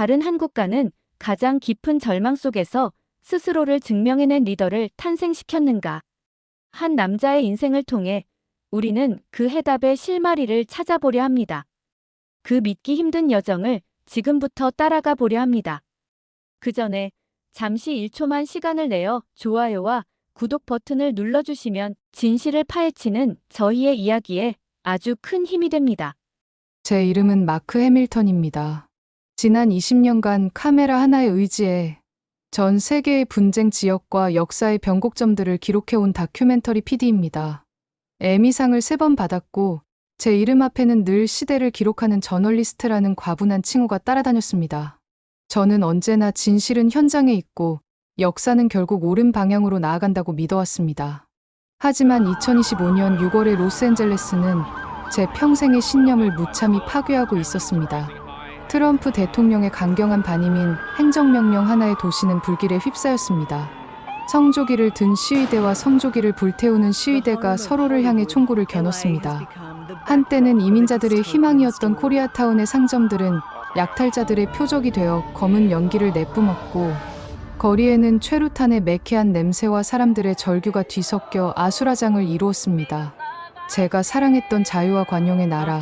다른 한 국가는 가장 깊은 절망 속에서 스스로를 증명해낸 리더를 탄생시켰는가? 한 남자의 인생을 통해 우리는 그 해답의 실마리를 찾아보려 합니다. 그 믿기 힘든 여정을 지금부터 따라가 보려 합니다. 그 전에 잠시 1초만 시간을 내어 좋아요와 구독 버튼을 눌러주시면 진실을 파헤치는 저희의 이야기에 아주 큰 힘이 됩니다. 제 이름은 마크 해밀턴입니다. 지난 20년간 카메라 하나에 의지해 전 세계의 분쟁 지역과 역사의 변곡점들을 기록해온 다큐멘터리 PD입니다. 에미상을 3번 받았고 제 이름 앞에는 늘 시대를 기록하는 저널리스트라는 과분한 칭호가 따라다녔습니다. 저는 언제나 진실은 현장에 있고 역사는 결국 옳은 방향으로 나아간다고 믿어왔습니다. 하지만 2025년 6월의 로스앤젤레스는 제 평생의 신념을 무참히 파괴하고 있었습니다. 트럼프 대통령의 강경한 반임인 행정명령 하나에 도시는 불길에 휩싸였습니다. 성조기를 든 시위대와 성조기를 불태우는 시위대가 서로를 향해 총구를 겨눴습니다. 한때는 이민자들의 희망이었던 코리아타운의 상점들은 약탈자들의 표적이 되어 검은 연기를 내뿜었고, 거리에는 최루탄의 매캐한 냄새와 사람들의 절규가 뒤섞여 아수라장을 이루었습니다. 제가 사랑했던 자유와 관용의 나라,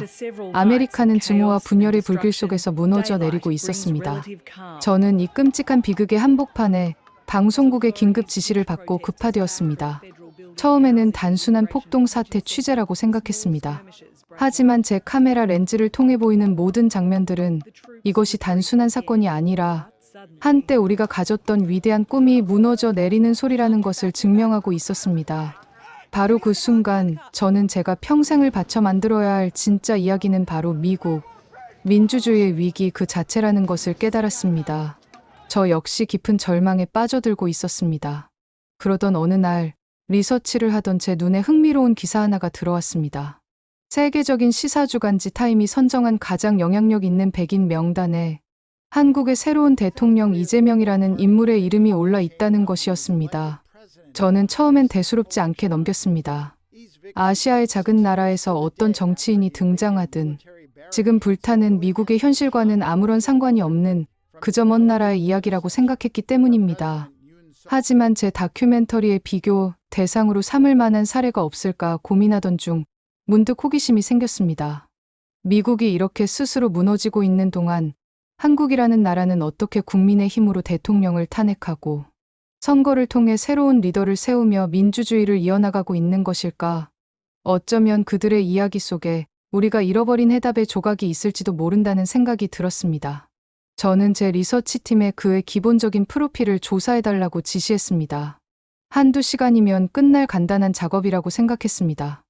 아메리카는 증오와 분열의 불길 속에서 무너져 내리고 있었습니다. 저는 이 끔찍한 비극의 한복판에 방송국의 긴급 지시를 받고 급파되었습니다. 처음에는 단순한 폭동 사태 취재라고 생각했습니다. 하지만 제 카메라 렌즈를 통해 보이는 모든 장면들은 이것이 단순한 사건이 아니라 한때 우리가 가졌던 위대한 꿈이 무너져 내리는 소리라는 것을 증명하고 있었습니다. 바로 그 순간 저는 제가 평생을 바쳐 만들어야 할 진짜 이야기는 바로 미국, 민주주의의 위기 그 자체라는 것을 깨달았습니다. 저 역시 깊은 절망에 빠져들고 있었습니다. 그러던 어느 날 리서치를 하던 제 눈에 흥미로운 기사 하나가 들어왔습니다. 세계적인 시사주간지 타임이 선정한 가장 영향력 있는 100인 명단에 한국의 새로운 대통령 이재명이라는 인물의 이름이 올라 있다는 것이었습니다. 저는 처음엔 대수롭지 않게 넘겼습니다. 아시아의 작은 나라에서 어떤 정치인이 등장하든 지금 불타는 미국의 현실과는 아무런 상관이 없는 그저 먼 나라의 이야기라고 생각했기 때문입니다. 하지만 제 다큐멘터리의 비교 대상으로 삼을 만한 사례가 없을까 고민하던 중 문득 호기심이 생겼습니다. 미국이 이렇게 스스로 무너지고 있는 동안 한국이라는 나라는 어떻게 국민의 힘으로 대통령을 탄핵하고 선거를 통해 새로운 리더를 세우며 민주주의를 이어나가고 있는 것일까? 어쩌면 그들의 이야기 속에 우리가 잃어버린 해답의 조각이 있을지도 모른다는 생각이 들었습니다. 저는 제 리서치팀에 그의 기본적인 프로필을 조사해달라고 지시했습니다. 한두 시간이면 끝날 간단한 작업이라고 생각했습니다.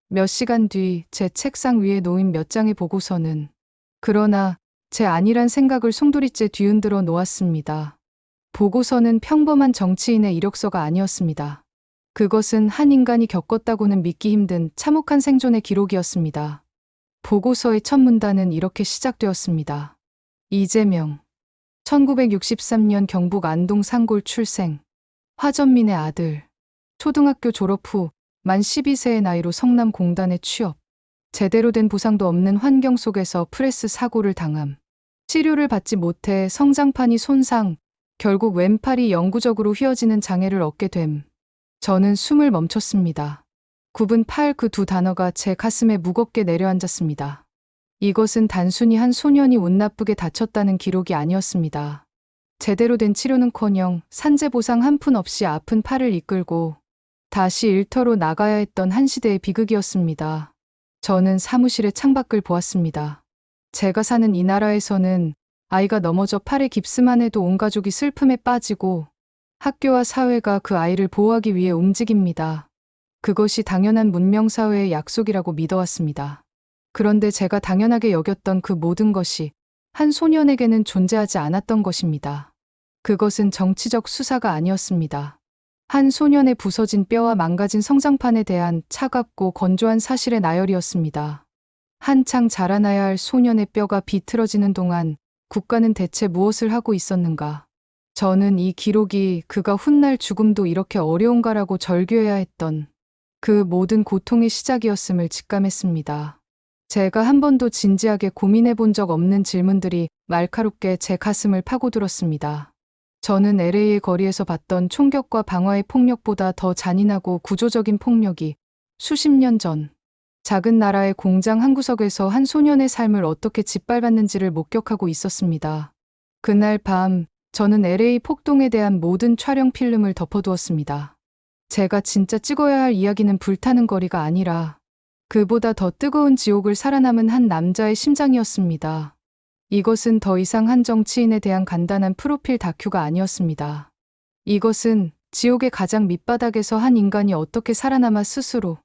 몇 시간 뒤 제 책상 위에 놓인 몇 장의 보고서는 그러나 제 아니란 생각을 송두리째 뒤흔들어 놓았습니다. 보고서는 평범한 정치인의 이력서가 아니었습니다. 그것은 한 인간이 겪었다고는 믿기 힘든 참혹한 생존의 기록이었습니다. 보고서의 첫 문단은 이렇게 시작되었습니다. 이재명, 1963년 경북 안동 상골 출생, 화전민의 아들, 초등학교 졸업 후 만 12세의 나이로 성남공단에 취업, 제대로 된 보상도 없는 환경 속에서 프레스 사고를 당함, 치료를 받지 못해 성장판이 손상, 결국 왼팔이 영구적으로 휘어지는 장애를 얻게 됨. 저는 숨을 멈췄습니다. 굽은 팔 그 두 단어가 제 가슴에 무겁게 내려앉았습니다. 이것은 단순히 한 소년이 운 나쁘게 다쳤다는 기록이 아니었습니다. 제대로 된 치료는커녕 산재 보상 한 푼 없이 아픈 팔을 이끌고 다시 일터로 나가야 했던 한 시대의 비극이었습니다. 저는 사무실의 창밖을 보았습니다. 제가 사는 이 나라에서는 아이가 넘어져 팔에 깁스만 해도 온 가족이 슬픔에 빠지고 학교와 사회가 그 아이를 보호하기 위해 움직입니다. 그것이 당연한 문명사회의 약속이라고 믿어왔습니다. 그런데 제가 당연하게 여겼던 그 모든 것이 한 소년에게는 존재하지 않았던 것입니다. 그것은 정치적 수사가 아니었습니다. 한 소년의 부서진 뼈와 망가진 성장판에 대한 차갑고 건조한 사실의 나열이었습니다. 한창 자라나야 할 소년의 뼈가 비틀어지는 동안 국가는 대체 무엇을 하고 있었는가? 저는 이 기록이 그가 훗날 죽음도 이렇게 어려운가라고 절규해야 했던 그 모든 고통의 시작이었음을 직감했습니다. 제가 한 번도 진지하게 고민해 본 적 없는 질문들이 날카롭게 제 가슴을 파고들었습니다. 저는 LA의 거리에서 봤던 총격과 방화의 폭력보다 더 잔인하고 구조적인 폭력이 수십 년 전 작은 나라의 공장 한 구석에서 한 소년의 삶을 어떻게 짓밟았는지를 목격하고 있었습니다. 그날 밤 저는 LA 폭동에 대한 모든 촬영 필름을 덮어두었습니다. 제가 진짜 찍어야 할 이야기는 불타는 거리가 아니라 그보다 더 뜨거운 지옥을 살아남은 한 남자의 심장이었습니다. 이것은 더 이상 한 정치인에 대한 간단한 프로필 다큐가 아니었습니다. 이것은 지옥의 가장 밑바닥에서 한 인간이 어떻게 살아남아 스스로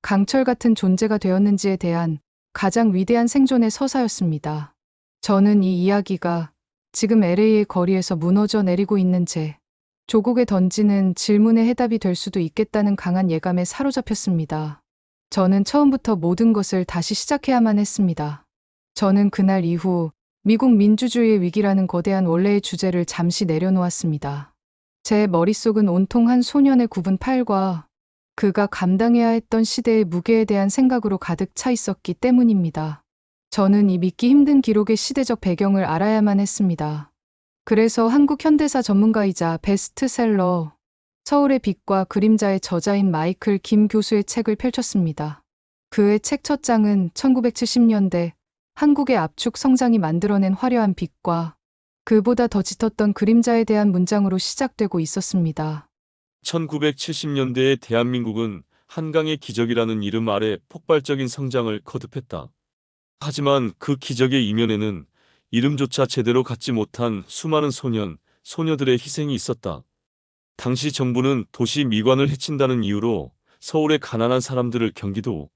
강철 같은 존재가 되었는지에 대한 가장 위대한 생존의 서사였습니다. 저는 이 이야기가 지금 LA의 거리에서 무너져 내리고 있는 제 조국에 던지는 질문의 해답이 될 수도 있겠다는 강한 예감에 사로잡혔습니다. 저는 처음부터 모든 것을 다시 시작해야만 했습니다. 저는 그날 이후 미국 민주주의의 위기라는 거대한 원래의 주제를 잠시 내려놓았습니다. 제 머릿속은 온통 한 소년의 굽은 팔과 그가 감당해야 했던 시대의 무게에 대한 생각으로 가득 차 있었기 때문입니다. 저는 이 믿기 힘든 기록의 시대적 배경을 알아야만 했습니다. 그래서 한국 현대사 전문가이자 베스트셀러 서울의 빛과 그림자의 저자인 마이클 김 교수의 책을 펼쳤습니다. 그의 책 첫 장은 1970년대 한국의 압축 성장이 만들어낸 화려한 빛과 그보다 더 짙었던 그림자에 대한 문장으로 시작되고 있었습니다. 1970년대의 대한민국은 한강의 기적이라는 이름 아래 폭발적인 성장을 거듭했다. 하지만 그 기적의 이면에는 이름조차 제대로 갖지 못한 수많은 소년, 소녀들의 희생이 있었다. 당시 정부는 도시 미관을 해친다는 이유로 서울의 가난한 사람들을 경기도,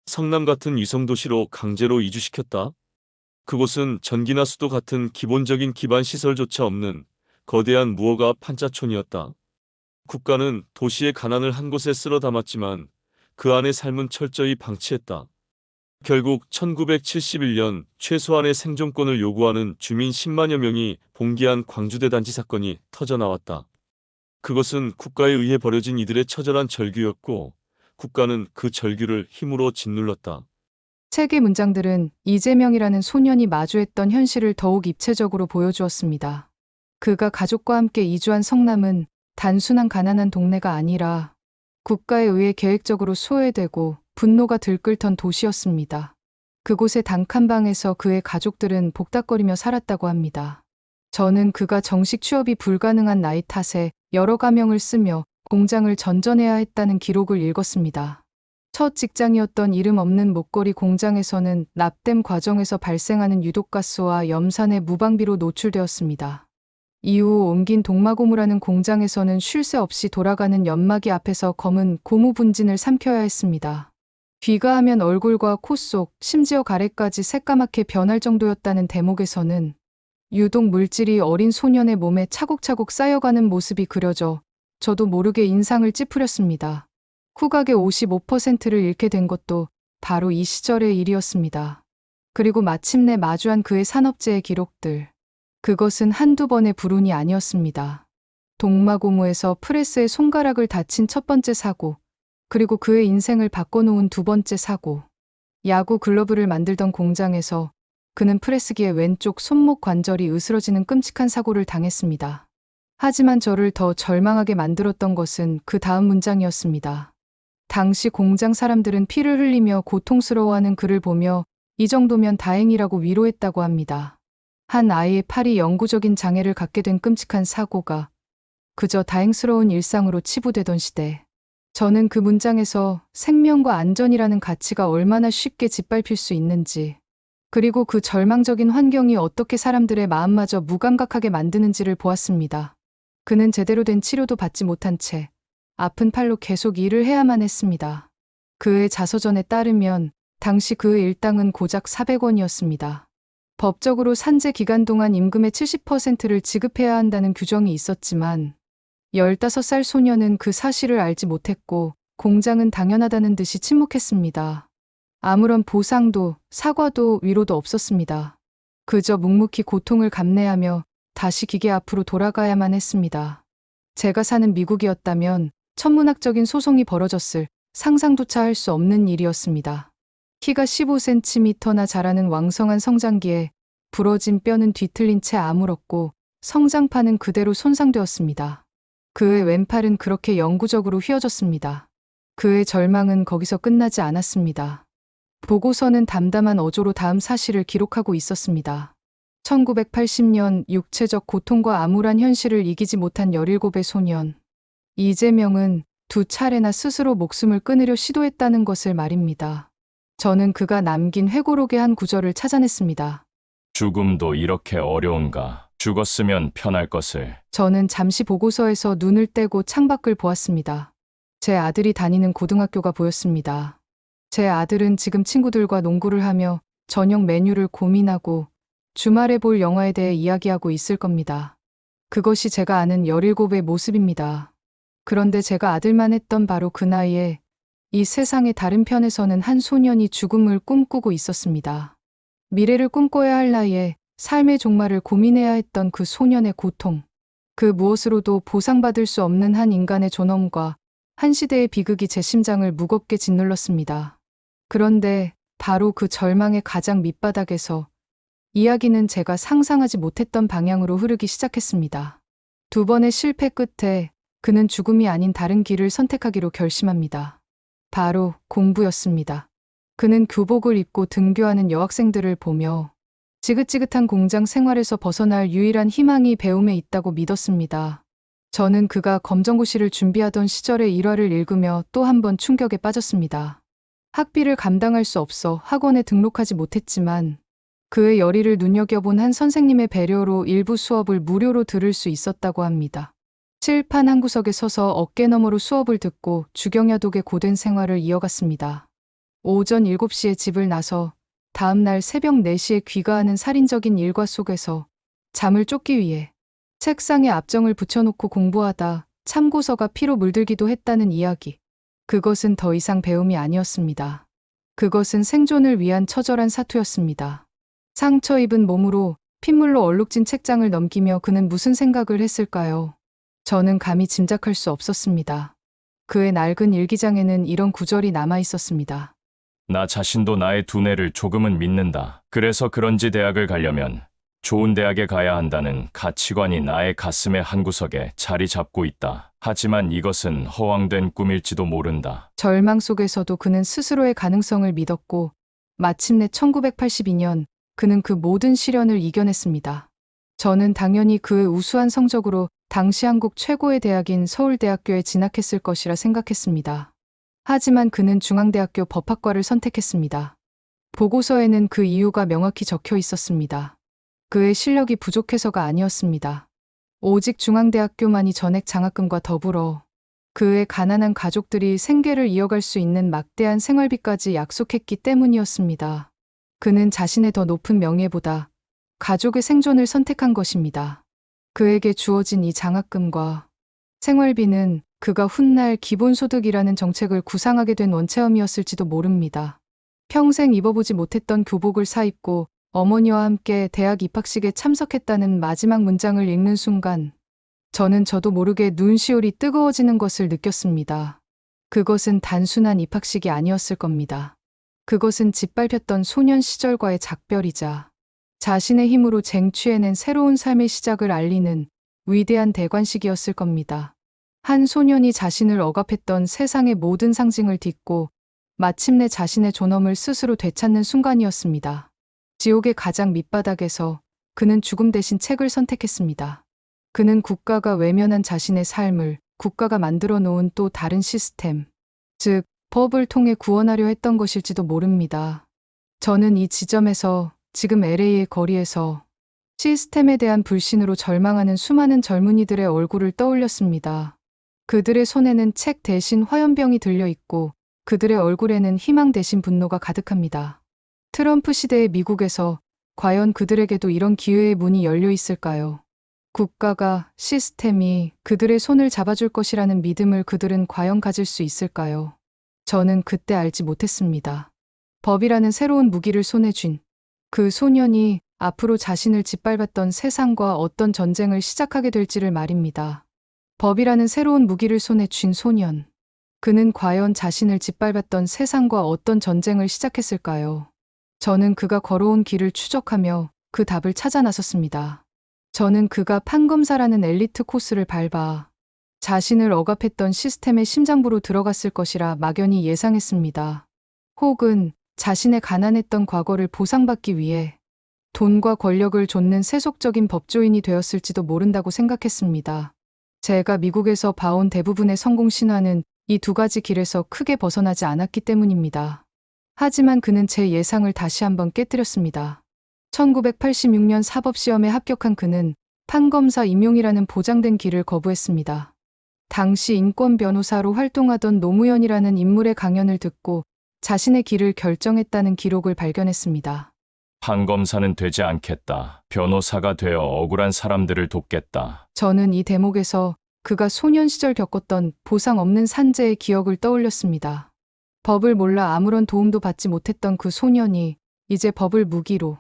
성남 같은 위성도시로 강제로 이주시켰다. 그곳은 전기나 수도 같은 기본적인 기반 시설조차 없는 거대한 무허가 판자촌이었다. 국가는 도시의 가난을 한 곳에 쓸어 담았지만 그 안의 삶은 철저히 방치했다. 결국 1971년 최소한의 생존권을 요구하는 주민 10만여 명이 봉기한 광주대단지 사건이 터져나왔다. 그것은 국가에 의해 버려진 이들의 처절한 절규였고 국가는 그 절규를 힘으로 짓눌렀다. 책의 문장들은 이재명이라는 소년이 마주했던 현실을 더욱 입체적으로 보여주었습니다. 그가 가족과 함께 이주한 성남은 단순한 가난한 동네가 아니라 국가에 의해 계획적으로 소외되고 분노가 들끓던 도시였습니다. 그곳의 단칸방에서 그의 가족들은 복닥거리며 살았다고 합니다. 저는 그가 정식 취업이 불가능한 나이 탓에 여러 가명을 쓰며 공장을 전전해야 했다는 기록을 읽었습니다. 첫 직장이었던 이름 없는 목걸이 공장에서는 납땜 과정에서 발생하는 유독가스와 염산의 무방비로 노출되었습니다. 이후 옮긴 동마고무라는 공장에서는 쉴 새 없이 돌아가는 연마기 앞에서 검은 고무 분진을 삼켜야 했습니다. 귀가하면 얼굴과 코 속, 심지어 가래까지 새까맣게 변할 정도였다는 대목에서는 유독 물질이 어린 소년의 몸에 차곡차곡 쌓여가는 모습이 그려져 저도 모르게 인상을 찌푸렸습니다. 후각의 55%를 잃게 된 것도 바로 이 시절의 일이었습니다. 그리고 마침내 마주한 그의 산업재해 기록들. 그것은 한두 번의 불운이 아니었습니다. 동마고무에서 프레스의 손가락을 다친 첫 번째 사고, 그리고 그의 인생을 바꿔놓은 두 번째 사고. 야구 글러브를 만들던 공장에서 그는 프레스기의 왼쪽 손목 관절이 으스러지는 끔찍한 사고를 당했습니다. 하지만 저를 더 절망하게 만들었던 것은 그 다음 문장이었습니다. 당시 공장 사람들은 피를 흘리며 고통스러워하는 그를 보며 이 정도면 다행이라고 위로했다고 합니다. 한 아이의 팔이 영구적인 장애를 갖게 된 끔찍한 사고가 그저 다행스러운 일상으로 치부되던 시대. 저는 그 문장에서 생명과 안전이라는 가치가 얼마나 쉽게 짓밟힐 수 있는지, 그리고 그 절망적인 환경이 어떻게 사람들의 마음마저 무감각하게 만드는지를 보았습니다. 그는 제대로 된 치료도 받지 못한 채 아픈 팔로 계속 일을 해야만 했습니다. 그의 자서전에 따르면 당시 그의 일당은 고작 400원이었습니다. 법적으로 산재 기간 동안 임금의 70%를 지급해야 한다는 규정이 있었지만 15살 소년은 그 사실을 알지 못했고 공장은 당연하다는 듯이 침묵했습니다. 아무런 보상도 사과도 위로도 없었습니다. 그저 묵묵히 고통을 감내하며 다시 기계 앞으로 돌아가야만 했습니다. 제가 사는 미국이었다면 천문학적인 소송이 벌어졌을 상상조차 할 수 없는 일이었습니다. 키가 15cm나 자라는 왕성한 성장기에 부러진 뼈는 뒤틀린 채 아물었고 성장판은 그대로 손상되었습니다. 그의 왼팔은 그렇게 영구적으로 휘어졌습니다. 그의 절망은 거기서 끝나지 않았습니다. 보고서는 담담한 어조로 다음 사실을 기록하고 있었습니다. 1980년 육체적 고통과 암울한 현실을 이기지 못한 17의 소년. 이재명은 두 차례나 스스로 목숨을 끊으려 시도했다는 것을 말입니다. 저는 그가 남긴 회고록의 한 구절을 찾아냈습니다. 죽음도 이렇게 어려운가. 죽었으면 편할 것을. 저는 잠시 보고서에서 눈을 떼고 창밖을 보았습니다. 제 아들이 다니는 고등학교가 보였습니다. 제 아들은 지금 친구들과 농구를 하며 저녁 메뉴를 고민하고 주말에 볼 영화에 대해 이야기하고 있을 겁니다. 그것이 제가 아는 17의 모습입니다. 그런데 제가 아들만 했던 바로 그 나이에 이 세상의 다른 편에서는 한 소년이 죽음을 꿈꾸고 있었습니다. 미래를 꿈꿔야 할 나이에 삶의 종말을 고민해야 했던 그 소년의 고통. 그 무엇으로도 보상받을 수 없는 한 인간의 존엄과 한 시대의 비극이 제 심장을 무겁게 짓눌렀습니다. 그런데 바로 그 절망의 가장 밑바닥에서 이야기는 제가 상상하지 못했던 방향으로 흐르기 시작했습니다. 두 번의 실패 끝에 그는 죽음이 아닌 다른 길을 선택하기로 결심합니다. 바로 공부였습니다. 그는 교복을 입고 등교하는 여학생들을 보며 지긋지긋한 공장 생활에서 벗어날 유일한 희망이 배움에 있다고 믿었습니다. 저는 그가 검정고시를 준비하던 시절의 일화를 읽으며 또 한 번 충격에 빠졌습니다. 학비를 감당할 수 없어 학원에 등록하지 못했지만 그의 열의를 눈여겨본 한 선생님의 배려로 일부 수업을 무료로 들을 수 있었다고 합니다. 칠판 한 구석에 서서 어깨너머로 수업을 듣고 주경야독의 고된 생활을 이어갔습니다. 오전 7시에 집을 나서 다음 날 새벽 4시에 귀가하는 살인적인 일과 속에서 잠을 쫓기 위해 책상에 압정을 붙여놓고 공부하다 참고서가 피로 물들기도 했다는 이야기. 그것은 더 이상 배움이 아니었습니다. 그것은 생존을 위한 처절한 사투였습니다. 상처 입은 몸으로 핏물로 얼룩진 책장을 넘기며 그는 무슨 생각을 했을까요? 저는 감히 짐작할 수 없었습니다. 그의 낡은 일기장에는 이런 구절이 남아 있었습니다. 나 자신도 나의 두뇌를 조금은 믿는다. 그래서 그런지 대학을 가려면 좋은 대학에 가야 한다는 가치관이 나의 가슴의 한구석에 자리 잡고 있다. 하지만 이것은 허황된 꿈일지도 모른다. 절망 속에서도 그는 스스로의 가능성을 믿었고 마침내 1982년 그는 그 모든 시련을 이겨냈습니다. 저는 당연히 그의 우수한 성적으로 당시 한국 최고의 대학인 서울대학교에 진학했을 것이라 생각했습니다. 하지만 그는 중앙대학교 법학과를 선택했습니다. 보고서에는 그 이유가 명확히 적혀 있었습니다. 그의 실력이 부족해서가 아니었습니다. 오직 중앙대학교만이 전액 장학금과 더불어 그의 가난한 가족들이 생계를 이어갈 수 있는 막대한 생활비까지 약속했기 때문이었습니다. 그는 자신의 더 높은 명예보다 가족의 생존을 선택한 것입니다. 그에게 주어진 이 장학금과 생활비는 그가 훗날 기본소득이라는 정책을 구상하게 된 원체험이었을지도 모릅니다. 평생 입어보지 못했던 교복을 사입고 어머니와 함께 대학 입학식에 참석했다는 마지막 문장을 읽는 순간 저는 저도 모르게 눈시울이 뜨거워지는 것을 느꼈습니다. 그것은 단순한 입학식이 아니었을 겁니다. 그것은 짓밟혔던 소년 시절과의 작별이자 자신의 힘으로 쟁취해낸 새로운 삶의 시작을 알리는 위대한 대관식이었을 겁니다. 한 소년이 자신을 억압했던 세상의 모든 상징을 딛고 마침내 자신의 존엄을 스스로 되찾는 순간이었습니다. 지옥의 가장 밑바닥에서 그는 죽음 대신 책을 선택했습니다. 그는 국가가 외면한 자신의 삶을 국가가 만들어 놓은 또 다른 시스템, 즉 법을 통해 구원하려 했던 것일지도 모릅니다. 저는 이 지점에서 지금 LA의 거리에서 시스템에 대한 불신으로 절망하는 수많은 젊은이들의 얼굴을 떠올렸습니다. 그들의 손에는 책 대신 화염병이 들려 있고 그들의 얼굴에는 희망 대신 분노가 가득합니다. 트럼프 시대의 미국에서 과연 그들에게도 이런 기회의 문이 열려 있을까요? 국가가, 시스템이 그들의 손을 잡아줄 것이라는 믿음을 그들은 과연 가질 수 있을까요? 저는 그때 알지 못했습니다. 법이라는 새로운 무기를 손에 쥔 그 소년이 앞으로 자신을 짓밟았던 세상과 어떤 전쟁을 시작하게 될지를 말입니다. 법이라는 새로운 무기를 손에 쥔 소년. 그는 과연 자신을 짓밟았던 세상과 어떤 전쟁을 시작했을까요? 저는 그가 걸어온 길을 추적하며 그 답을 찾아 나섰습니다. 저는 그가 판검사라는 엘리트 코스를 밟아 자신을 억압했던 시스템의 심장부로 들어갔을 것이라 막연히 예상했습니다. 혹은 자신의 가난했던 과거를 보상받기 위해 돈과 권력을 좇는 세속적인 법조인이 되었을지도 모른다고 생각했습니다. 제가 미국에서 봐온 대부분의 성공 신화는 이 두 가지 길에서 크게 벗어나지 않았기 때문입니다. 하지만 그는 제 예상을 다시 한번 깨뜨렸습니다. 1986년 사법시험에 합격한 그는 판검사 임용이라는 보장된 길을 거부했습니다. 당시 인권 변호사로 활동하던 노무현이라는 인물의 강연을 듣고 자신의 길을 결정했다는 기록을 발견했습니다. 판검사는 되지 않겠다. 변호사가 되어 억울한 사람들을 돕겠다. 저는 이 대목에서 그가 소년 시절 겪었던 보상 없는 산재의 기억을 떠올렸습니다. 법을 몰라 아무런 도움도 받지 못했던 그 소년이 이제 법을 무기로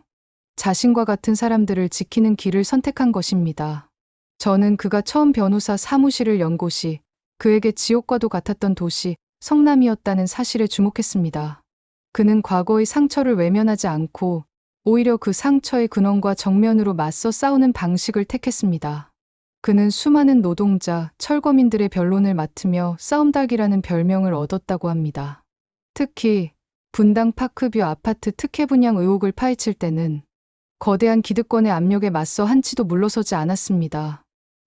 자신과 같은 사람들을 지키는 길을 선택한 것입니다. 저는 그가 처음 변호사 사무실을 연 곳이 그에게 지옥과도 같았던 도시 성남이었다는 사실에 주목했습니다. 그는 과거의 상처를 외면하지 않고 오히려 그 상처의 근원과 정면으로 맞서 싸우는 방식을 택했습니다. 그는 수많은 노동자, 철거민들의 변론을 맡으며 싸움닭이라는 별명을 얻었다고 합니다. 특히 분당 파크뷰 아파트 특혜 분양 의혹을 파헤칠 때는 거대한 기득권의 압력에 맞서 한치도 물러서지 않았습니다.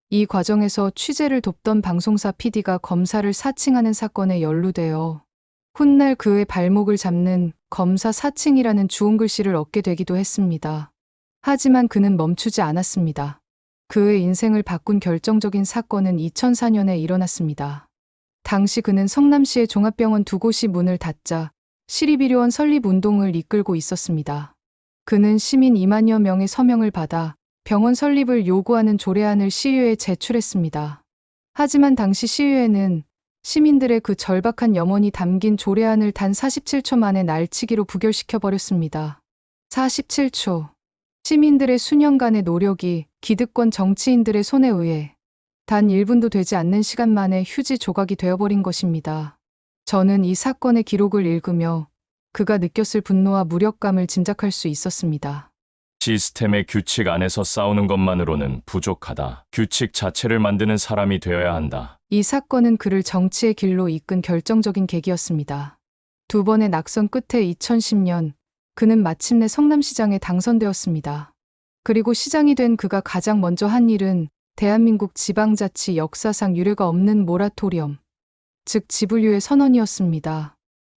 이 과정에서 취재를 돕던 방송사 PD가 검사를 사칭하는 사건에 연루되어 훗날 그의 발목을 잡는 검사 사칭이라는 주홍글씨를 얻게 되기도 했습니다. 하지만 그는 멈추지 않았습니다. 그의 인생을 바꾼 결정적인 사건은 2004년에 일어났습니다. 당시 그는 성남시의 종합병원 두 곳이 문을 닫자 시립의료원 설립운동을 이끌고 있었습니다. 그는 시민 2만여 명의 서명을 받아 병원 설립을 요구하는 조례안을 시의회에 제출했습니다. 하지만 당시 시의회는 시민들의 그 절박한 염원이 담긴 조례안을 단 47초 만에 날치기로 부결시켜버렸습니다. 47초. 시민들의 수년간의 노력이 기득권 정치인들의 손에 의해 단 1분도 되지 않는 시간 만에 휴지 조각이 되어버린 것입니다. 저는 이 사건의 기록을 읽으며 그가 느꼈을 분노와 무력감을 짐작할 수 있었습니다. 시스템의 규칙 안에서 싸우는 것만으로는 부족하다. 규칙 자체를 만드는 사람이 되어야 한다. 이 사건은 그를 정치의 길로 이끈 결정적인 계기였습니다. 두 번의 낙선 끝에 2010년 그는 마침내 성남시장에 당선되었습니다. 그리고 시장이 된 그가 가장 먼저 한 일은 대한민국 지방자치 역사상 유례가 없는 모라토리엄, 즉 지불유예 선언이었습니다.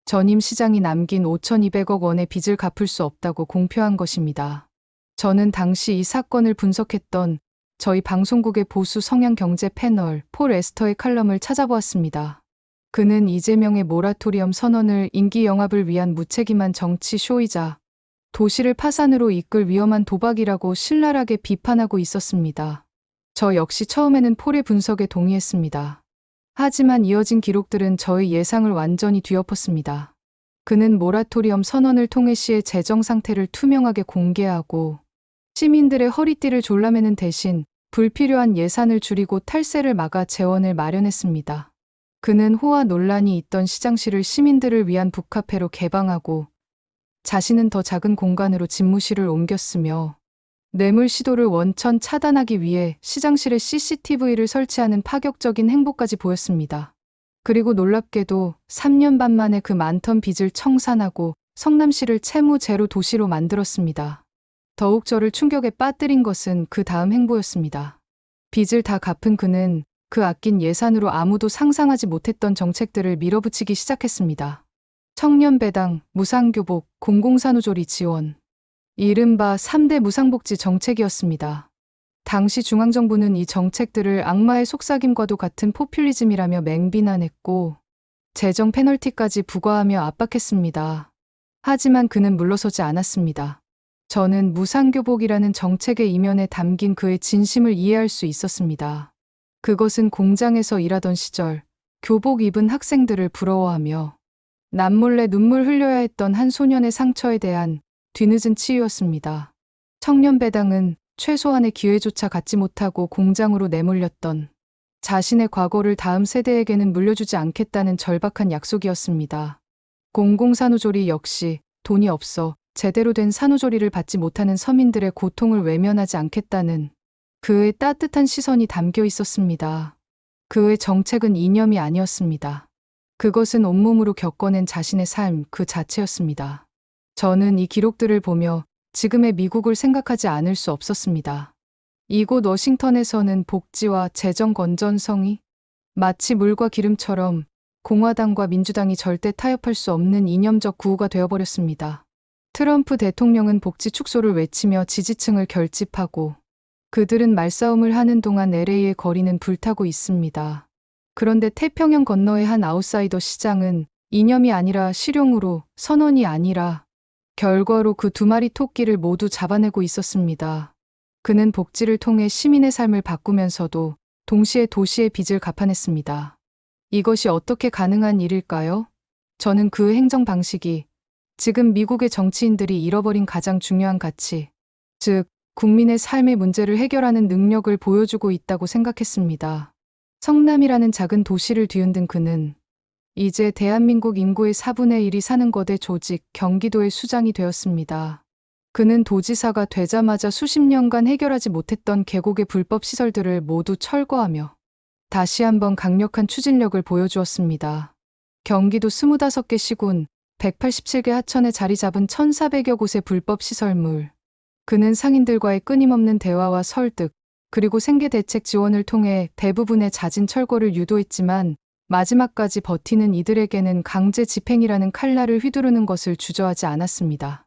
전임 시장이 남긴 5,200억 원의 빚을 갚을 수 없다고 공표한 것입니다. 저는 당시 이 사건을 분석했던 저희 방송국의 보수 성향 경제 패널 폴 에스터의 칼럼을 찾아보았습니다. 그는 이재명의 모라토리엄 선언을 임기 영합을 위한 무책임한 정치 쇼이자 도시를 파산으로 이끌 위험한 도박이라고 신랄하게 비판하고 있었습니다. 저 역시 처음에는 폴의 분석에 동의했습니다. 하지만 이어진 기록들은 저의 예상을 완전히 뒤엎었습니다. 그는 모라토리엄 선언을 통해 시의 재정 상태를 투명하게 공개하고 시민들의 허리띠를 졸라매는 대신 불필요한 예산을 줄이고 탈세를 막아 재원을 마련했습니다. 그는 호화 논란이 있던 시장실을 시민들을 위한 북카페로 개방하고 자신은 더 작은 공간으로 집무실을 옮겼으며 뇌물 시도를 원천 차단하기 위해 시장실에 CCTV를 설치하는 파격적인 행보까지 보였습니다. 그리고 놀랍게도 3년 반 만에 그 많던 빚을 청산하고 성남시를 채무 제로 도시로 만들었습니다. 더욱 저를 충격에 빠뜨린 것은 그 다음 행보였습니다. 빚을 다 갚은 그는 그 아낀 예산으로 아무도 상상하지 못했던 정책들을 밀어붙이기 시작했습니다. 청년배당, 무상교복, 공공산후조리 지원. 이른바 3대 무상복지 정책이었습니다. 당시 중앙정부는 이 정책들을 악마의 속삭임과도 같은 포퓰리즘이라며 맹비난했고 재정 페널티까지 부과하며 압박했습니다. 하지만 그는 물러서지 않았습니다. 저는 무상교복이라는 정책의 이면에 담긴 그의 진심을 이해할 수 있었습니다. 그것은 공장에서 일하던 시절 교복 입은 학생들을 부러워하며 남몰래 눈물 흘려야 했던 한 소년의 상처에 대한 뒤늦은 치유였습니다. 청년배당은 최소한의 기회조차 갖지 못하고 공장으로 내몰렸던 자신의 과거를 다음 세대에게는 물려주지 않겠다는 절박한 약속이었습니다. 공공산후조리 역시 돈이 없어 제대로 된 산후조리를 받지 못하는 서민들의 고통을 외면하지 않겠다는 그의 따뜻한 시선이 담겨 있었습니다. 그의 정책은 이념이 아니었습니다. 그것은 온몸으로 겪어낸 자신의 삶 그 자체였습니다. 저는 이 기록들을 보며 지금의 미국을 생각하지 않을 수 없었습니다. 이곳 워싱턴에서는 복지와 재정 건전성이 마치 물과 기름처럼 공화당과 민주당이 절대 타협할 수 없는 이념적 구호가 되어버렸습니다. 트럼프 대통령은 복지 축소를 외치며 지지층을 결집하고 그들은 말싸움을 하는 동안 LA의 거리는 불타고 있습니다. 그런데 태평양 건너의 한 아웃사이더 시장은 이념이 아니라 실용으로, 선언이 아니라 결과로 그 두 마리 토끼를 모두 잡아내고 있었습니다. 그는 복지를 통해 시민의 삶을 바꾸면서도 동시에 도시의 빚을 갚아냈습니다. 이것이 어떻게 가능한 일일까요? 저는 그 행정 방식이 지금 미국의 정치인들이 잃어버린 가장 중요한 가치, 즉 국민의 삶의 문제를 해결하는 능력을 보여주고 있다고 생각했습니다. 성남이라는 작은 도시를 뒤흔든 그는 이제 대한민국 인구의 4분의 1이 사는 거대 조직 경기도의 수장이 되었습니다. 그는 도지사가 되자마자 수십 년간 해결하지 못했던 계곡의 불법 시설들을 모두 철거하며 다시 한번 강력한 추진력을 보여주었습니다. 경기도 25개 시군, 187개 하천에 자리 잡은 1,400여 곳의 불법 시설물. 그는 상인들과의 끊임없는 대화와 설득, 그리고 생계대책 지원을 통해 대부분의 잦은 철거를 유도했지만 마지막까지 버티는 이들에게는 강제 집행이라는 칼날을 휘두르는 것을 주저하지 않았습니다.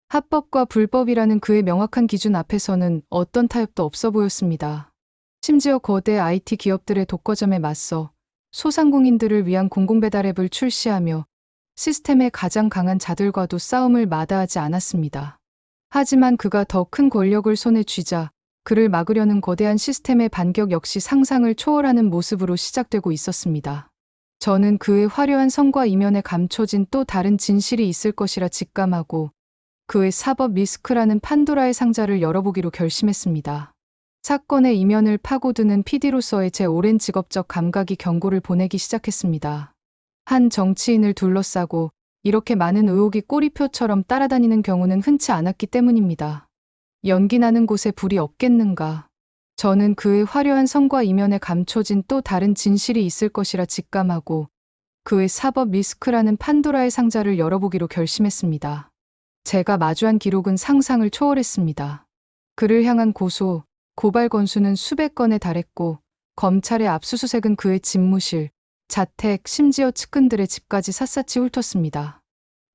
합법과 불법이라는 그의 명확한 기준 앞에서는 어떤 타협도 없어 보였습니다. 심지어 거대 IT 기업들의 독과점에 맞서 소상공인들을 위한 공공배달 앱을 출시하며 시스템의 가장 강한 자들과도 싸움을 마다하지 않았습니다. 하지만 그가 더 큰 권력을 손에 쥐자 그를 막으려는 거대한 시스템의 반격 역시 상상을 초월하는 모습으로 시작되고 있었습니다. 저는 그의 화려한 성과 이면에 감춰진 또 다른 진실이 있을 것이라 직감하고 그의 사법 리스크라는 판도라의 상자를 열어보기로 결심했습니다. 사건의 이면을 파고드는 PD로서의 제 오랜 직업적 감각이 경고를 보내기 시작했습니다. 한 정치인을 둘러싸고 이렇게 많은 의혹이 꼬리표처럼 따라다니는 경우는 흔치 않았기 때문입니다. 연기 나는 곳에 불이 없겠는가. 저는 그의 화려한 성과 이면에 감춰진 또 다른 진실이 있을 것이라 직감하고 그의 사법 리스크라는 판도라의 상자를 열어보기로 결심했습니다. 제가 마주한 기록은 상상을 초월했습니다. 그를 향한 고소, 고발 건수는 수백 건에 달했고 검찰의 압수수색은 그의 집무실, 자택, 심지어 측근들의 집까지 샅샅이 훑었습니다.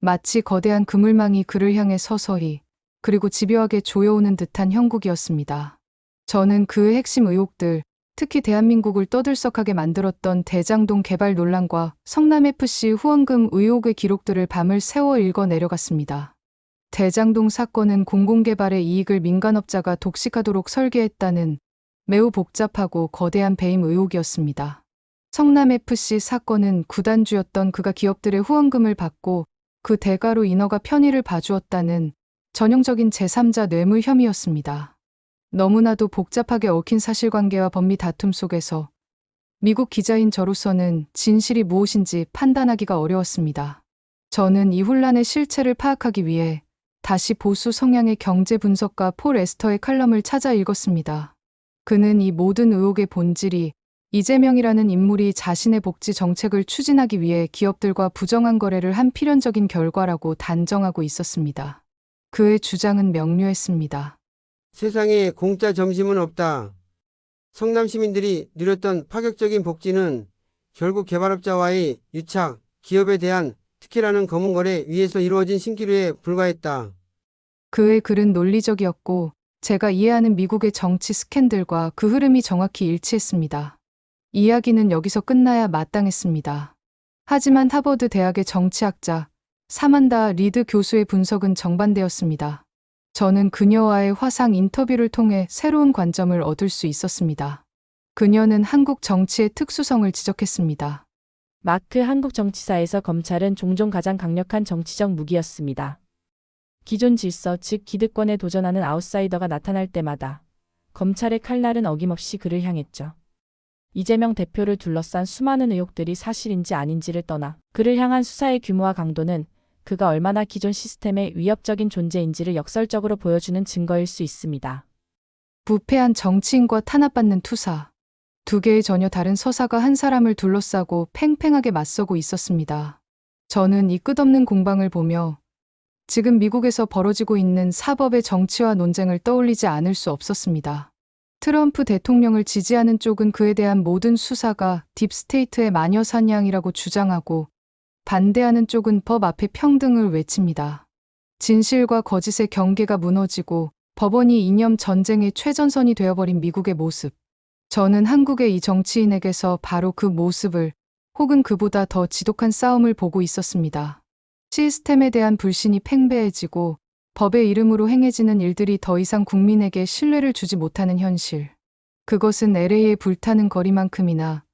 마치 거대한 그물망이 그를 향해 서서히 그리고 집요하게 조여오는 듯한 형국이었습니다. 저는 그의 핵심 의혹들, 특히 대한민국을 떠들썩하게 만들었던 대장동 개발 논란과 성남FC 후원금 의혹의 기록들을 밤을 새워 읽어 내려갔습니다. 대장동 사건은 공공개발의 이익을 민간업자가 독식하도록 설계했다는 매우 복잡하고 거대한 배임 의혹이었습니다. 성남FC 사건은 구단주였던 그가 기업들의 후원금을 받고 그 대가로 인허가 편의를 봐주었다는 전형적인 제3자 뇌물 혐의였습니다. 너무나도 복잡하게 얽힌 사실관계와 법리 다툼 속에서 미국 기자인 저로서는 진실이 무엇인지 판단하기가 어려웠습니다. 저는 이 혼란의 실체를 파악하기 위해 다시 보수 성향의 경제 분석가 폴 에스터의 칼럼을 찾아 읽었습니다. 그는 이 모든 의혹의 본질이 이재명이라는 인물이 자신의 복지 정책을 추진하기 위해 기업들과 부정한 거래를 한 필연적인 결과라고 단정하고 있었습니다. 그의 주장은 명료했습니다. 세상에 공짜 점심은 없다. 성남 시민들이 누렸던 파격적인 복지는 결국 개발업자와의 유착, 기업에 대한 특혜라는 검은 거래 위에서 이루어진 신기루에 불과했다. 그의 글은 논리적이었고 제가 이해하는 미국의 정치 스캔들과 그 흐름이 정확히 일치했습니다. 이야기는 여기서 끝나야 마땅했습니다. 하지만 하버드 대학의 정치학자 사만다 리드 교수의 분석은 정반대였습니다. 저는 그녀와의 화상 인터뷰를 통해 새로운 관점을 얻을 수 있었습니다. 그녀는 한국 정치의 특수성을 지적했습니다. 마크 한국 정치사에서 검찰은 종종 가장 강력한 정치적 무기였습니다. 기존 질서, 즉 기득권에 도전하는 아웃사이더가 나타날 때마다 검찰의 칼날은 어김없이 그를 향했죠. 이재명 대표를 둘러싼 수많은 의혹들이 사실인지 아닌지를 떠나 그를 향한 수사의 규모와 강도는 그가 얼마나 기존 시스템의 위협적인 존재인지를 역설적으로 보여주는 증거일 수 있습니다. 부패한 정치인과 탄압받는 투사. 두 개의 전혀 다른 서사가 한 사람을 둘러싸고 팽팽하게 맞서고 있었습니다. 저는 이 끝없는 공방을 보며 지금 미국에서 벌어지고 있는 사법의 정치화 논쟁을 떠올리지 않을 수 없었습니다. 트럼프 대통령을 지지하는 쪽은 그에 대한 모든 수사가 딥스테이트의 마녀 사냥이라고 주장하고 반대하는 쪽은 법 앞에 평등을 외칩니다. 진실과 거짓의 경계가 무너지고 법원이 이념 전쟁의 최전선이 되어버린 미국의 모습. 저는 한국의 이 정치인에게서 바로 그 모습을 혹은 그보다 더 지독한 싸움을 보고 있었습니다. 시스템에 대한 불신이 팽배해지고 법의 이름으로 행해지는 일들이 더 이상 국민에게 신뢰를 주지 못하는 현실. 그것은 LA의 불타는 거리만큼이나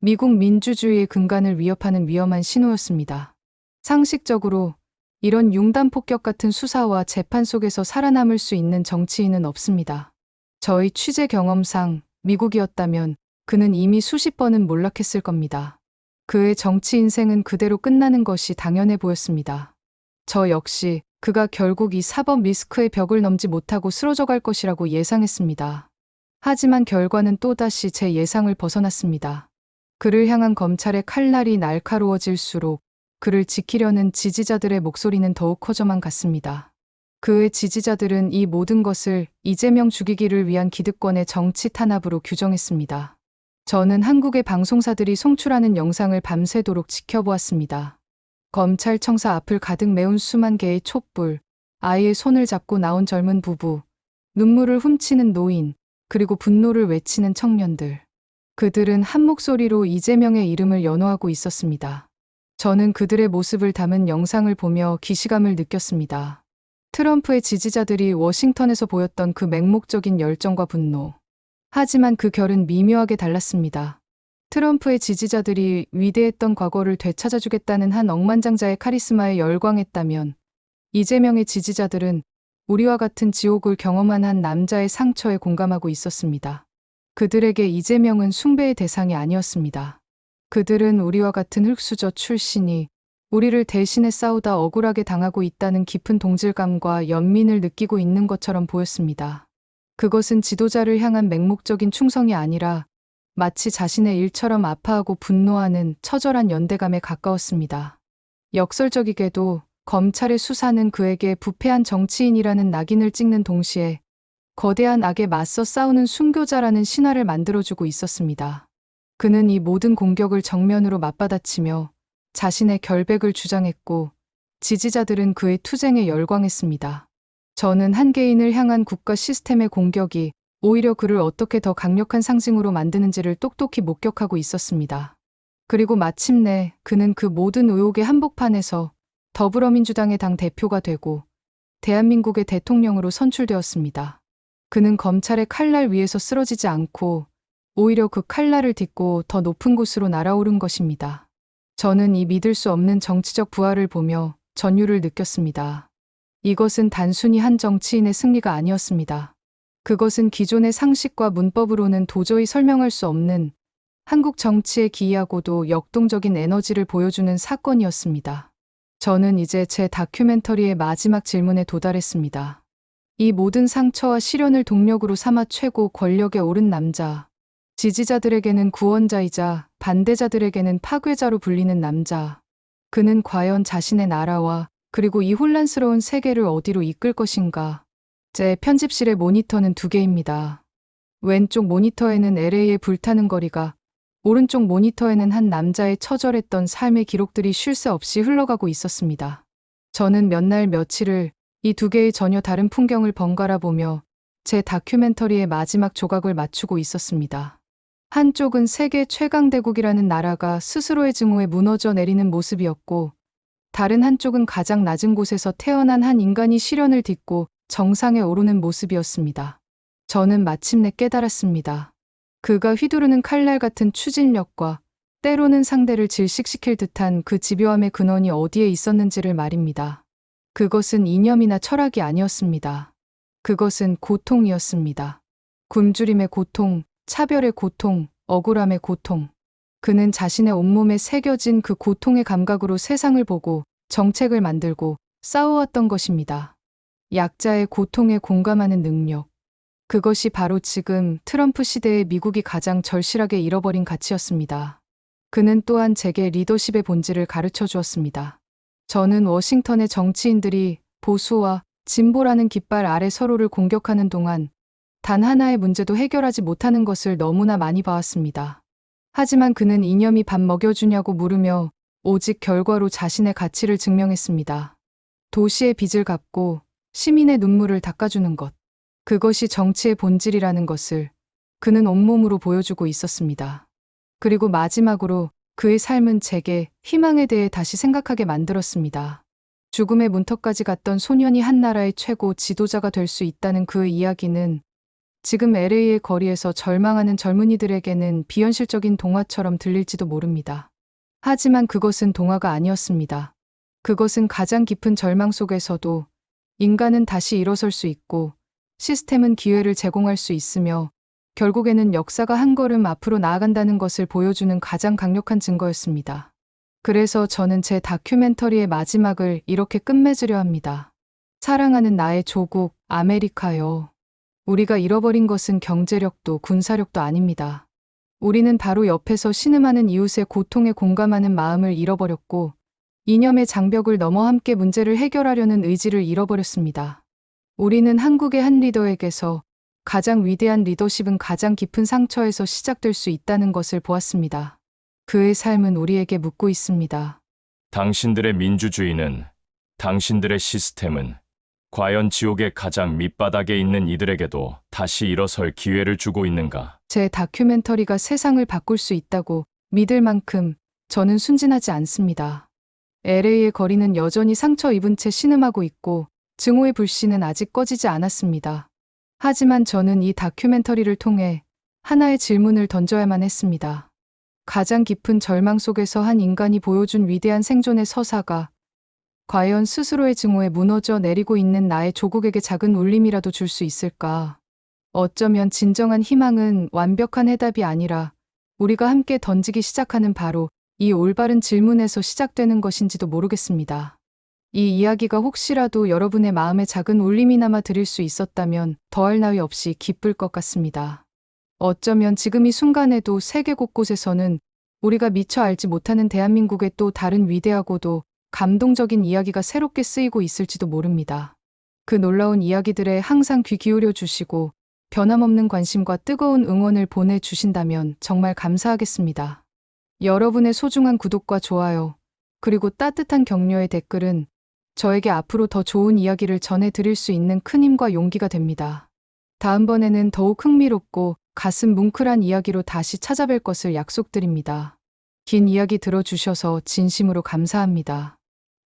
미국 민주주의의 근간을 위협하는 위험한 신호였습니다. 상식적으로 이런 융단 폭격 같은 수사와 재판 속에서 살아남을 수 있는 정치인은 없습니다. 저의 취재 경험상 미국이었다면 그는 이미 수십 번은 몰락했을 겁니다. 그의 정치 인생은 그대로 끝나는 것이 당연해 보였습니다. 저 역시 그가 결국 이 사법 리스크의 벽을 넘지 못하고 쓰러져 갈 것이라고 예상했습니다. 하지만 결과는 또다시 제 예상을 벗어났습니다. 그를 향한 검찰의 칼날이 날카로워질수록 그를 지키려는 지지자들의 목소리는 더욱 커져만 갔습니다. 그의 지지자들은 이 모든 것을 이재명 죽이기를 위한 기득권의 정치 탄압으로 규정했습니다. 저는 한국의 방송사들이 송출하는 영상을 밤새도록 지켜보았습니다. 검찰청사 앞을 가득 메운 수만 개의 촛불, 아이의 손을 잡고 나온 젊은 부부, 눈물을 훔치는 노인, 그리고 분노를 외치는 청년들. 그들은 한 목소리로 이재명의 이름을 연호하고 있었습니다. 저는 그들의 모습을 담은 영상을 보며 기시감을 느꼈습니다. 트럼프의 지지자들이 워싱턴에서 보였던 그 맹목적인 열정과 분노. 하지만 그 결은 미묘하게 달랐습니다. 트럼프의 지지자들이 위대했던 과거를 되찾아주겠다는 한 억만장자의 카리스마에 열광했다면 이재명의 지지자들은 우리와 같은 지옥을 경험한 한 남자의 상처에 공감하고 있었습니다. 그들에게 이재명은 숭배의 대상이 아니었습니다. 그들은 우리와 같은 흙수저 출신이 우리를 대신해 싸우다 억울하게 당하고 있다는 깊은 동질감과 연민을 느끼고 있는 것처럼 보였습니다. 그것은 지도자를 향한 맹목적인 충성이 아니라 마치 자신의 일처럼 아파하고 분노하는 처절한 연대감에 가까웠습니다. 역설적이게도 검찰의 수사는 그에게 부패한 정치인이라는 낙인을 찍는 동시에 거대한 악에 맞서 싸우는 순교자라는 신화를 만들어주고 있었습니다. 그는 이 모든 공격을 정면으로 맞받아치며 자신의 결백을 주장했고 지지자들은 그의 투쟁에 열광했습니다. 저는 한 개인을 향한 국가 시스템의 공격이 오히려 그를 어떻게 더 강력한 상징으로 만드는지를 똑똑히 목격하고 있었습니다. 그리고 마침내 그는 그 모든 의혹의 한복판에서 더불어민주당의 당대표가 되고 대한민국의 대통령으로 선출되었습니다. 그는 검찰의 칼날 위에서 쓰러지지 않고 오히려 그 칼날을 딛고 더 높은 곳으로 날아오른 것입니다. 저는 이 믿을 수 없는 정치적 부활을 보며 전율을 느꼈습니다. 이것은 단순히 한 정치인의 승리가 아니었습니다. 그것은 기존의 상식과 문법으로는 도저히 설명할 수 없는 한국 정치의 기이하고도 역동적인 에너지를 보여주는 사건이었습니다. 저는 이제 제 다큐멘터리의 마지막 질문에 도달했습니다. 이 모든 상처와 시련을 동력으로 삼아 최고 권력에 오른 남자. 지지자들에게는 구원자이자 반대자들에게는 파괴자로 불리는 남자. 그는 과연 자신의 나라와 그리고 이 혼란스러운 세계를 어디로 이끌 것인가? 제 편집실의 모니터는 2개입니다. 왼쪽 모니터에는 LA의 불타는 거리가, 오른쪽 모니터에는 한 남자의 처절했던 삶의 기록들이 쉴 새 없이 흘러가고 있었습니다. 저는 몇 날 며칠을 이 2개의 전혀 다른 풍경을 번갈아 보며 제 다큐멘터리의 마지막 조각을 맞추고 있었습니다. 한쪽은 세계 최강대국이라는 나라가 스스로의 증오에 무너져 내리는 모습이었고, 다른 한쪽은 가장 낮은 곳에서 태어난 한 인간이 시련을 딛고 정상에 오르는 모습이었습니다. 저는 마침내 깨달았습니다. 그가 휘두르는 칼날 같은 추진력과 때로는 상대를 질식시킬 듯한 그 집요함의 근원이 어디에 있었는지를 말입니다. 그것은 이념이나 철학이 아니었습니다. 그것은 고통이었습니다. 굶주림의 고통, 차별의 고통, 억울함의 고통. 그는 자신의 온몸에 새겨진 그 고통의 감각으로 세상을 보고 정책을 만들고 싸워왔던 것입니다. 약자의 고통에 공감하는 능력. 그것이 바로 지금 트럼프 시대의 미국이 가장 절실하게 잃어버린 가치였습니다. 그는 또한 제게 리더십의 본질을 가르쳐 주었습니다. 저는 워싱턴의 정치인들이 보수와 진보라는 깃발 아래 서로를 공격하는 동안 단 하나의 문제도 해결하지 못하는 것을 너무나 많이 봐왔습니다. 하지만 그는 이념이 밥 먹여주냐고 물으며 오직 결과로 자신의 가치를 증명했습니다. 도시의 빚을 갚고 시민의 눈물을 닦아주는 것. 그것이 정치의 본질이라는 것을 그는 온몸으로 보여주고 있었습니다. 그리고 마지막으로 그의 삶은 제게 희망에 대해 다시 생각하게 만들었습니다. 죽음의 문턱까지 갔던 소년이 한 나라의 최고 지도자가 될 수 있다는 그의 이야기는 지금 LA의 거리에서 절망하는 젊은이들에게는 비현실적인 동화처럼 들릴지도 모릅니다. 하지만 그것은 동화가 아니었습니다. 그것은 가장 깊은 절망 속에서도 인간은 다시 일어설 수 있고 시스템은 기회를 제공할 수 있으며 결국에는 역사가 한 걸음 앞으로 나아간다는 것을 보여주는 가장 강력한 증거였습니다. 그래서 저는 제 다큐멘터리의 마지막을 이렇게 끝맺으려 합니다. 사랑하는 나의 조국, 아메리카요. 우리가 잃어버린 것은 경제력도 군사력도 아닙니다. 우리는 바로 옆에서 신음하는 이웃의 고통에 공감하는 마음을 잃어버렸고 이념의 장벽을 넘어 함께 문제를 해결하려는 의지를 잃어버렸습니다. 우리는 한국의 한 리더에게서 가장 위대한 리더십은 가장 깊은 상처에서 시작될 수 있다는 것을 보았습니다. 그의 삶은 우리에게 묻고 있습니다. 당신들의 민주주의는, 당신들의 시스템은 과연 지옥의 가장 밑바닥에 있는 이들에게도 다시 일어설 기회를 주고 있는가? 제 다큐멘터리가 세상을 바꿀 수 있다고 믿을 만큼 저는 순진하지 않습니다. LA의 거리는 여전히 상처 입은 채 신음하고 있고 증오의 불씨는 아직 꺼지지 않았습니다. 하지만 저는 이 다큐멘터리를 통해 하나의 질문을 던져야만 했습니다. 가장 깊은 절망 속에서 한 인간이 보여준 위대한 생존의 서사가 과연 스스로의 증오에 무너져 내리고 있는 나의 조국에게 작은 울림이라도 줄 수 있을까? 어쩌면 진정한 희망은 완벽한 해답이 아니라 우리가 함께 던지기 시작하는 바로 이 올바른 질문에서 시작되는 것인지도 모르겠습니다. 이 이야기가 혹시라도 여러분의 마음에 작은 울림이나마 드릴 수 있었다면 더할 나위 없이 기쁠 것 같습니다. 어쩌면 지금 이 순간에도 세계 곳곳에서는 우리가 미처 알지 못하는 대한민국의 또 다른 위대하고도 감동적인 이야기가 새롭게 쓰이고 있을지도 모릅니다. 그 놀라운 이야기들에 항상 귀 기울여 주시고 변함없는 관심과 뜨거운 응원을 보내주신다면 정말 감사하겠습니다. 여러분의 소중한 구독과 좋아요, 그리고 따뜻한 격려의 댓글은 저에게 앞으로 더 좋은 이야기를 전해드릴 수 있는 큰 힘과 용기가 됩니다. 다음번에는 더욱 흥미롭고 가슴 뭉클한 이야기로 다시 찾아뵐 것을 약속드립니다. 긴 이야기 들어주셔서 진심으로 감사합니다.